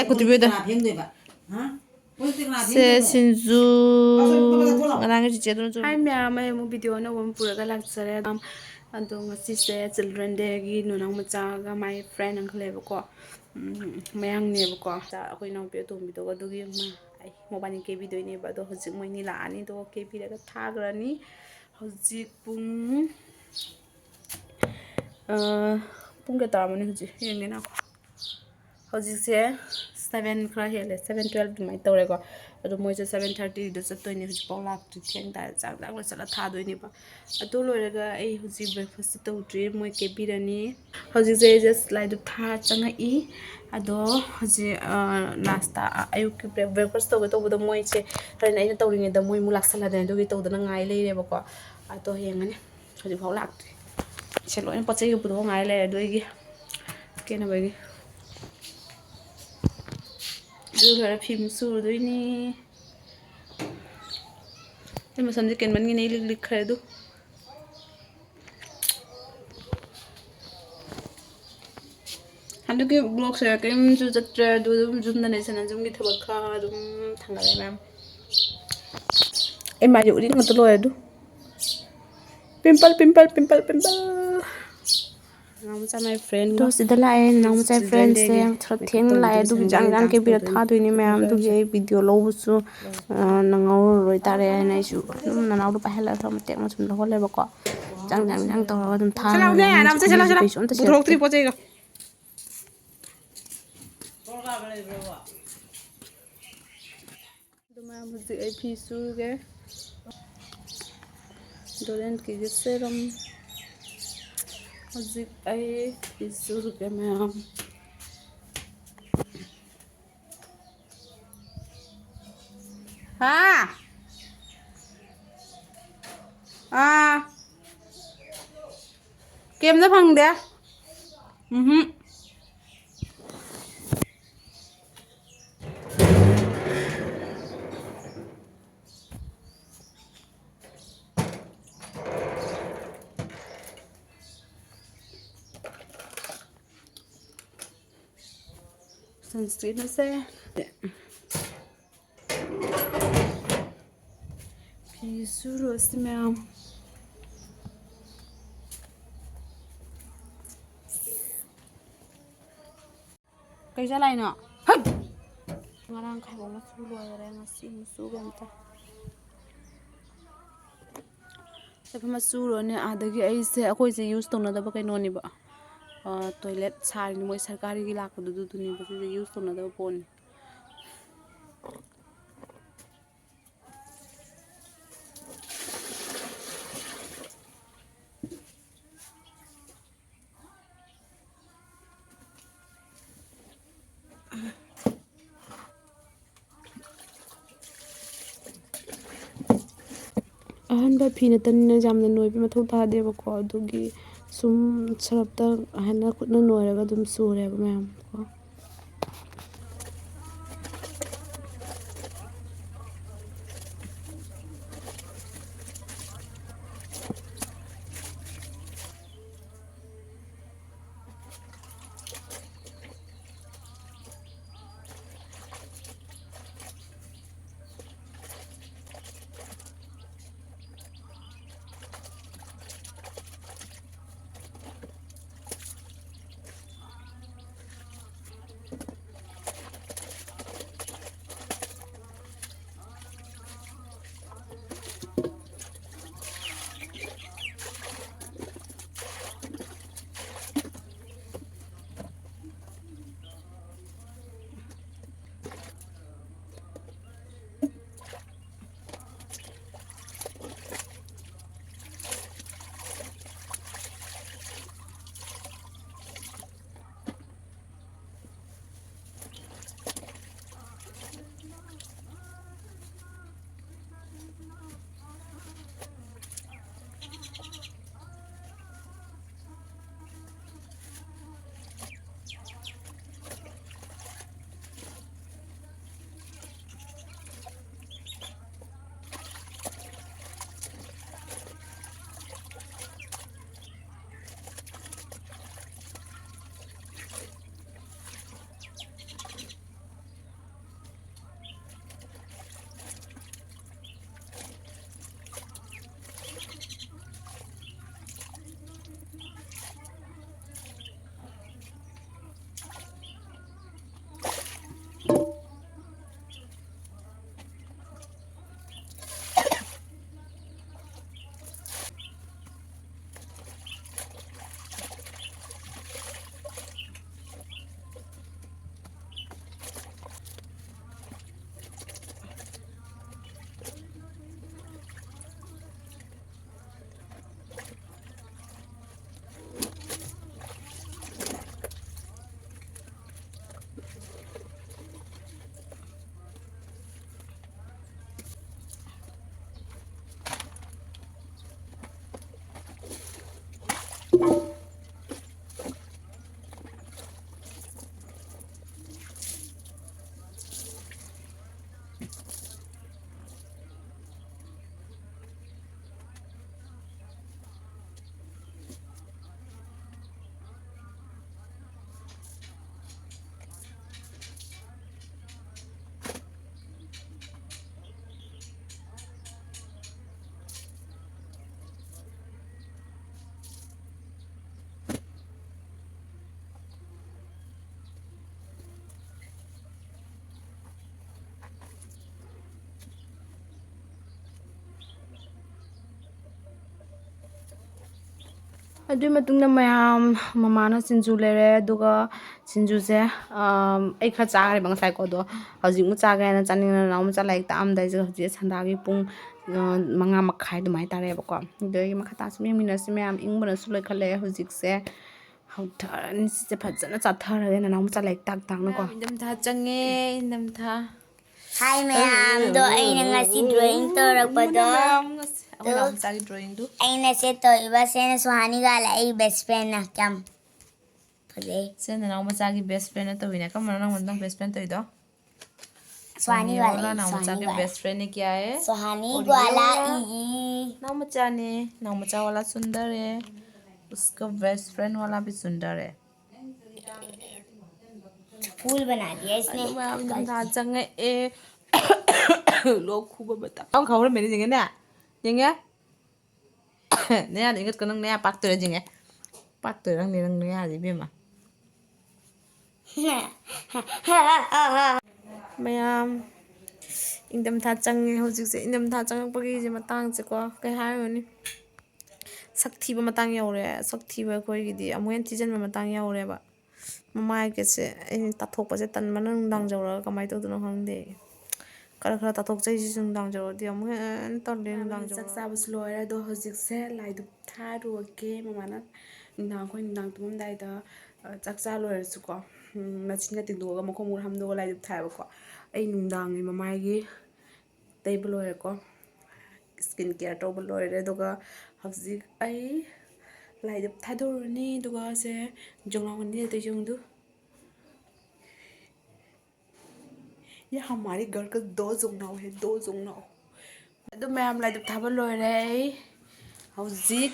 kutubi da se Singju Marangbyam Kaire Handakse. Hi ma'am, I am video na one pura lecture. Ando ngasi se children day gi nunang macha ga my friend ang khale ko mayang ne ko ta akoi nang pe tum video do gi ma ai mobile ke video ne ba do hojik moi ni la ani do ke bi ga thagrani hojik pung ke ta mani hojik yeng na hojik se 7 khra hele 7:12 mai tore ko ado moi 7:30 do chatoi ni hojik pau lak ti theng da chak dak lo chala tha doi ni ba ado loi ga ai hojik breakfast to tri moi ke birani hojik se just like do tha changa I ado hojik last ta ayuk ke breakfast to do moi che ren ai to ring da moi mu lak sala da do gi to da ngai le re ba ko ado heng ani hojik pau lak che loi pa che pu do ngai le do gi ke na ba gi Dulu film sur tu ini, ini macam je kan mana ni lik kaya tu. Hantu ke blog saya kan tu jatra tu jum dan nasi nanti mungkin thobak kah tu tanggal ni ma'am. Maju ni nggak terlalu ada tu. Pimple. Nama saya my friend. Tu sudah lain nama saya friend saya tertiang lain tu jangan ke biar thadu ini ma'am tu je video logo tu nangau roi tare nai su nangau tu pahela sama tiang macam tu boleh bako jangan tu orang tu thang. Salah ni nama saya salah. Butuh tri pojai ko. Tu ma'am tu episu ke. Dolen ke serum. Hojik ai isu ke ma'am. Kem na phang de. Sunscreen na se. Pisuru si ma'am. Kaisa lain no? Ngarang kai bong masu lo ya ngasi musu ganta. Tapi masu lo ne ada gi ai se akoi se use to na da ba kai no ni ba. Toilet sar ni moi sarkari gi lak du ni ba se use to na da pon. Ahanba phina tan jamna noi pe mathau ta de ba ko adugi sum sarapta ahana kutna noi raga dum sure ba ma'am ko ꯑꯗꯨꯒꯤ ꯃꯇꯨꯡꯗ ꯃꯌꯥꯝ ꯃꯃꯥꯅ ꯁꯤꯡꯖꯨ ꯂꯩꯔꯦ ꯑꯗꯨꯒ ꯁꯤꯡꯖꯨꯁꯦ ꯑꯩ ꯈꯔ ꯆꯥꯈ꯭ꯔꯦꯕ ꯉꯁꯥꯏꯀꯣ ꯑꯗꯣ ꯍꯧꯖꯤꯛꯃꯨꯛ ꯆꯥꯒꯦꯅ ꯆꯥꯅꯤꯡꯉꯅ ꯅꯅꯥꯎꯃꯆꯥ ꯂꯥꯏꯔꯤꯛ ꯇꯥꯛꯑꯝꯗꯥꯏꯁꯦ ꯍꯧꯖꯤꯛ ꯁꯟꯗꯥꯒꯤ ꯄꯨꯡ 5:30 ꯑꯗꯨꯃꯥꯏꯅ ꯇꯥꯔꯦꯕꯀꯣ ꯑꯗꯨꯗꯒꯤ ꯃꯈꯥ ꯇꯥꯁꯨ ꯌꯦꯡꯃꯤꯟꯅꯔꯁꯤ ꯃꯌꯥꯝ ꯏꯪꯕꯅꯁꯨ ꯂꯣꯏꯈꯠꯂꯛꯑꯦ ꯍꯧꯖꯤꯛꯁꯦ ꯍꯧꯊꯔꯅꯤ ꯁꯤꯁꯦ ꯐꯖꯅ ꯆꯥꯊꯔꯒꯦ ꯅꯅꯥꯎꯃꯆꯥ ꯂꯥꯏꯔꯤꯛ ꯇꯥꯛꯅꯀꯣ ꯏꯪꯊꯝꯊꯥ ꯆꯪꯉꯦ ꯏꯪꯊꯝꯊꯥ ꯍꯥꯏ ꯃꯌꯥꯝꯗꯣ ꯑꯩꯅ ꯉꯁꯤ ꯗ꯭ꯔꯣꯌꯤꯡ ꯇꯧꯔꯛꯄꯗꯣ ꯑꯩꯈꯣꯏ ꯅꯅꯥꯎꯃꯆꯥꯒꯤ ꯗ꯭ꯔꯣꯌꯤꯡꯗꯨ ꯑꯩꯅ ꯁꯦ ꯇꯧꯔꯤꯕ ꯁꯦꯅ ꯁꯨꯍꯥꯅꯤꯒ ꯑꯩ ꯕꯦꯁ ꯐ꯭ꯔꯦꯟꯅ ꯀꯌꯥꯝ ꯐꯖꯩ ꯁꯦ ꯅꯅꯥꯎꯃꯆꯥꯒꯤ ꯕꯦꯁ ꯐ꯭ꯔꯦꯟꯅ ꯇꯧꯋꯤꯅꯦ ꯀꯔꯝꯕꯅꯣ ꯅꯪ ꯕꯦꯁ फ्रेंड तोइदो सुहानी ये वाला वाला ई नामचा सुहानी के वाला बेस्ट फ्रेंड ने क्या है सुहानी और ये वाला वाला ई नामचा ने नामचा वाला सुंदर है उसका बेस्ट फ्रेंड वाला भी सुंदर है फूल बना दिया इसने अरे मैं एकदम था चंगे ए लोग खूब बता हम खबर मेरी जिंगे ना जिंगे नया दिंगे तो नंग नया पाक तो जिंगे पाक तो रंग नया जी बेमा ꯃꯌꯥꯝ ꯏꯪꯊꯝꯊꯥ ꯆꯪꯉꯦ ꯍꯧꯖꯤꯛꯁꯦ ꯏꯪꯊꯝꯊꯥ ꯆꯪꯉꯛꯄꯒꯤꯁꯦ ꯃꯇꯥꯡꯁꯦꯀꯣ ꯀꯩ ꯍꯥꯏꯔꯨꯅꯤ ꯁꯛ ꯊꯤꯕ ꯃꯇꯥꯡ ꯌꯧꯔꯦ ꯁꯛ ꯊꯤꯕ ꯑꯩꯈꯣꯏꯒꯤꯗꯤ ꯑꯃꯨꯛ ꯍꯦꯟꯅ ꯊꯤꯖꯤꯟꯕ ꯃꯇꯥꯡ ꯌꯧꯔꯦꯕ ꯃꯃꯥꯏꯒꯁꯦ ꯑꯩꯅ ꯇꯥꯊꯣꯛꯄꯁꯦ ꯇꯟꯕꯅ ꯅꯨꯡꯗꯥꯡ ꯌꯧꯔꯒ ꯀꯃꯥꯏꯅ ꯇꯧꯗꯣꯏꯅꯣ ꯈꯪꯗꯦ ꯈꯔ ꯇꯥꯊꯣꯛꯆꯩꯁꯤꯁꯨ ꯅꯨꯡꯗꯥꯡ ꯌꯧꯔꯗꯤ ꯑꯃꯨꯛ ꯍꯦꯟꯅ ꯇꯜꯂꯦ ꯅꯨꯡꯗꯥꯡ ꯆꯥꯛ ꯆꯥꯕꯁꯨ ꯂꯣꯏꯔꯦ ꯑꯗꯣ ꯍꯧꯖꯤꯛꯁꯦ ꯂꯥꯏꯗꯨꯛ ꯊꯥꯔꯨꯔꯒꯦ ꯃꯃꯥꯅ ꯑꯩꯈꯣꯏ ꯅꯨꯡꯗꯥꯡ ꯇꯨꯝꯃꯝꯗꯥꯏꯗ ꯆꯥꯛ ꯆꯥ ꯂꯣꯏꯔꯁꯨꯀꯣ ꯃꯆꯤꯟꯒ ꯇꯦꯡꯗꯣꯛꯑꯒ ꯃꯈꯣꯡ ꯃꯈꯨꯠ ꯍꯥꯝꯗꯣꯛꯑꯒ ꯂꯥꯏꯗꯨꯛ ꯊꯥꯏꯕꯀꯣ ꯑꯩ ꯅꯨꯡꯗꯥꯡꯒꯤ ꯃꯃꯥꯏꯒꯤ ꯇꯩꯕ ꯂꯣꯏꯔꯦꯀꯣ ꯁ꯭ꯀꯤꯟ ꯀꯦꯌꯔ ꯇꯧꯕ ꯂꯣꯏꯔꯦ ꯑꯗꯨꯒ हौजिक आई लाइदुक थादोरनी दुगा से जोंगलावनी ते जोंदु ये हमारे घर का 2 जोंगनाव है 2 जोंगनाव अदु मैम लाइदुक थाबा लोरे हौजिक